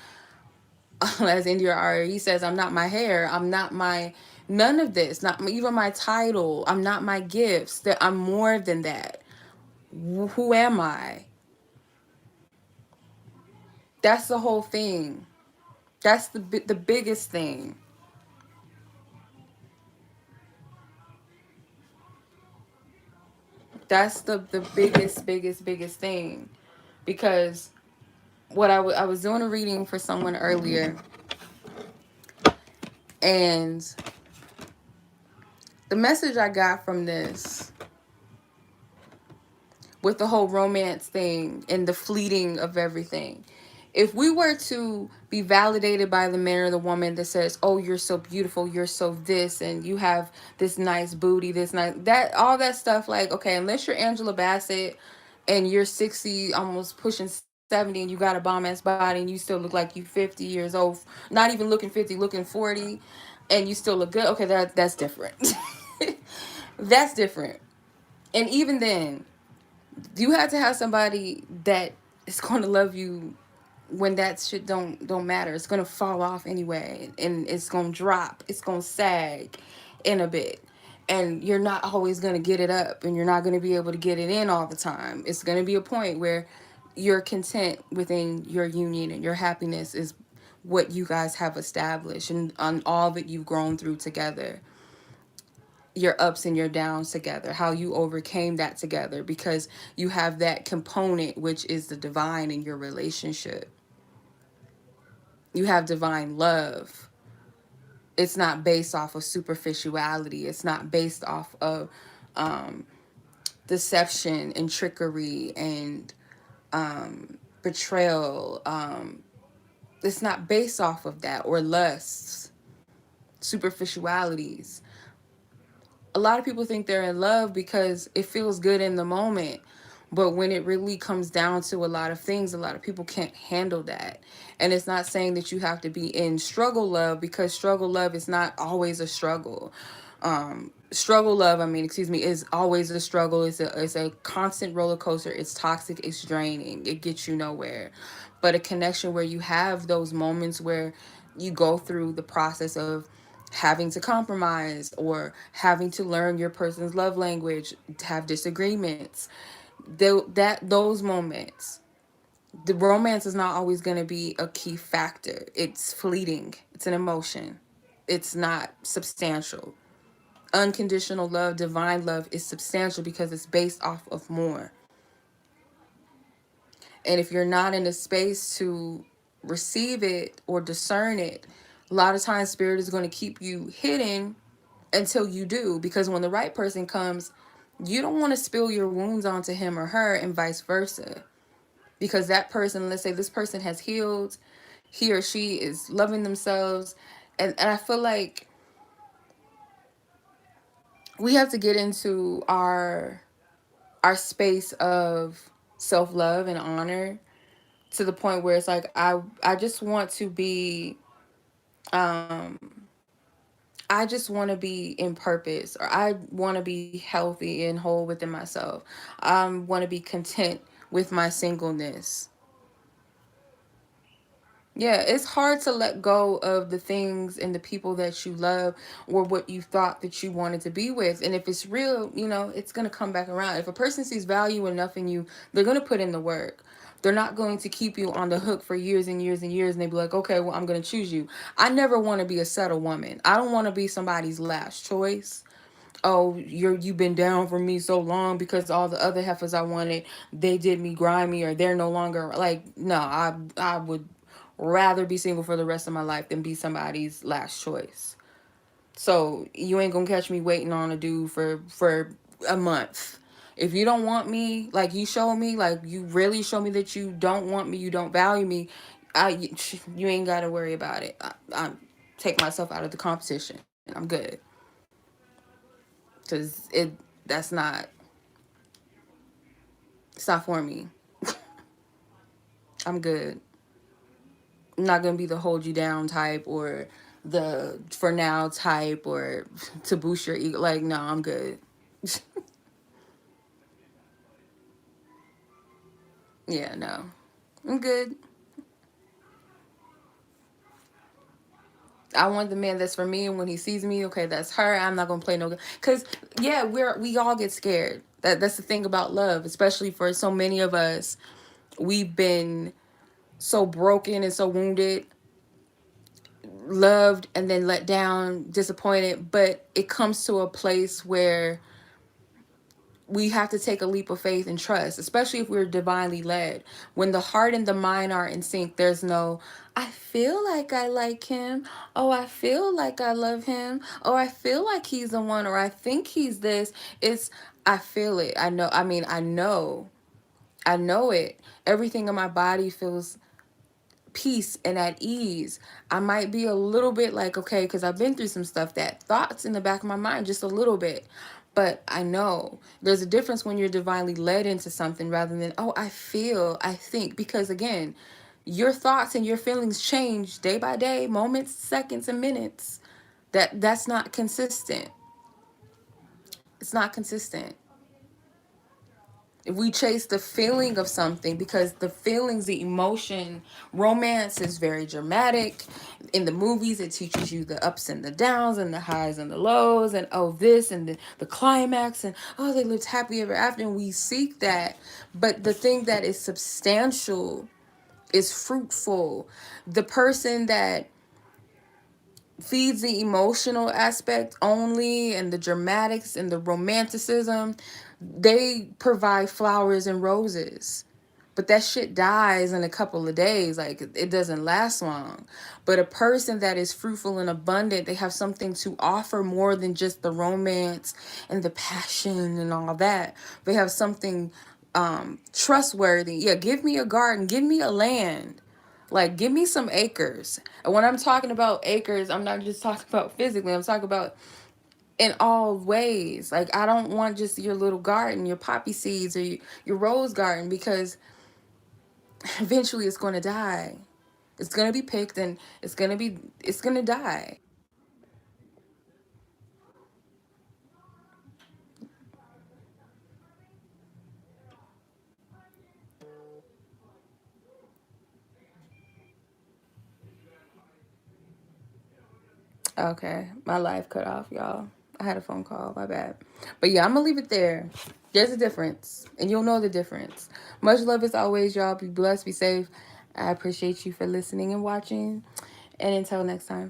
As India Ari says, I'm not my hair. I'm not my none of this. Not even my title. I'm not my gifts. That I'm more than that. Who am I? That's the whole thing. That's the biggest thing. That's the biggest thing. Because I was doing a reading for someone earlier, and the message I got from this, with the whole romance thing and the fleeting of everything, if we were to be validated by the man or the woman that says, "Oh, you're so beautiful, you're so this, and you have this nice booty, this nice that," all that stuff, like, okay, unless you're Angela Bassett and you're 60, almost pushing 70, and you got a bomb ass body and you still look like you 50 years old, not even looking 50, looking 40, and you still look good, okay, that's different. That's different. And even then, you have to have somebody that is going to love you when that shit don't matter. It's gonna fall off anyway, and it's gonna drop. It's gonna sag in a bit, and you're not always gonna get it up, and you're not gonna be able to get it in all the time. It's gonna be a point where you're content within your union, and your happiness is what you guys have established, and on all that you've grown through together, your ups and your downs together, how you overcame that together, because you have that component, which is the divine in your relationship. You have divine love. It's not based off of superficiality. It's not based off of um, deception and trickery and betrayal. It's not based off of that, or lusts, superficialities. A lot of people think they're in love because it feels good in the moment. But when it really comes down to a lot of things, a lot of people can't handle that. And it's not saying that you have to be in struggle love, because struggle love is not always a struggle. Struggle love, I mean, excuse me, is always a struggle. It's a constant roller coaster. It's toxic. It's draining. It gets you nowhere. But a connection where you have those moments where you go through the process of having to compromise, or having to learn your person's love language, have disagreements, those moments, the romance is not always going to be a key factor. It's fleeting. It's an emotion. It's not substantial. Unconditional love, divine love, is substantial because it's based off of more. And if you're not in a space to receive it or discern it, a lot of times spirit is going to keep you hidden until you do. Because when the right person comes, you don't want to spill your wounds onto him or her, and vice versa. Because that person, let's say this person has healed, he or she is loving themselves. And I feel like we have to get into our space of self-love and honor, to the point where it's like I just want to be um I just want to be in purpose, or I want to be healthy and whole within myself. I want to be content with my singleness. Yeah, it's hard to let go of the things and the people that you love, or what you thought that you wanted to be with. And if it's real, it's going to come back around. If a person sees value enough in you, they're going to put in the work. They're not going to keep you on the hook for years and years and years, and they be like, okay, well, I'm going to choose you. I never want to be a settled woman. I don't want to be somebody's last choice. Oh, you've been down for me so long because all the other heifers I wanted, they did me grimy, or they're no longer like. No, I would rather be single for the rest of my life than be somebody's last choice. So you ain't gonna catch me waiting on a dude for a month. If you don't want me, like you show me, like you really show me that you don't want me, you don't value me, you ain't gotta worry about it. I take myself out of the competition. I'm good, because that's not it's not for me. I'm good. I'm not gonna be the hold you down type, or the for now type, or to boost your ego. Like, no, I'm good. Yeah, no, I'm good. I want the man that's for me, and when he sees me, okay, that's her. I'm not gonna play no. Cause yeah, we all get scared. That's the thing about love, especially for so many of us. We've been so broken and so wounded, loved and then let down, disappointed. But it comes to a place where we have to take a leap of faith and trust, especially if we're divinely led. When the heart and the mind are in sync, there's no, I feel like I like him. Oh, I feel like I love him. Oh, I feel like he's the one, or I think he's this. It's, I feel it. I know. I mean, I know. I know it. Everything in my body feels peace and at ease. I might be a little bit like, okay, because I've been through some stuff, that thoughts in the back of my mind, just a little bit. But I know there's a difference when you're divinely led into something, rather than, oh, I feel, I think. Because again, your thoughts and your feelings change day by day, moments, seconds, and minutes. That's not consistent. It's not consistent. If we chase the feeling of something, because the feelings, the emotion, romance is very dramatic. In the movies, it teaches you the ups and the downs and the highs and the lows, and oh, this and the climax, and oh, they lived happy ever after, and we seek that. But the thing that is substantial is fruitful. The person that feeds the emotional aspect only, and the dramatics and the romanticism, they provide flowers and roses. But that shit dies in a couple of days. Like, it doesn't last long. But a person that is fruitful and abundant, they have something to offer more than just the romance and the passion and all that. They have something trustworthy. Yeah, give me a garden, give me a land. Like, give me some acres. And when I'm talking about acres, I'm not just talking about physically. I'm talking about in all ways. Like, I don't want just your little garden, your poppy seeds, or your rose garden, because eventually it's going to die. It's going to be picked, and it's going to die. Okay. My life cut off, y'all. I had a phone call. My bad. But yeah, I'm going to leave it there. There's a difference, and you'll know the difference. Much love as always, y'all. Be blessed, be safe. I appreciate you for listening and watching. And until next time.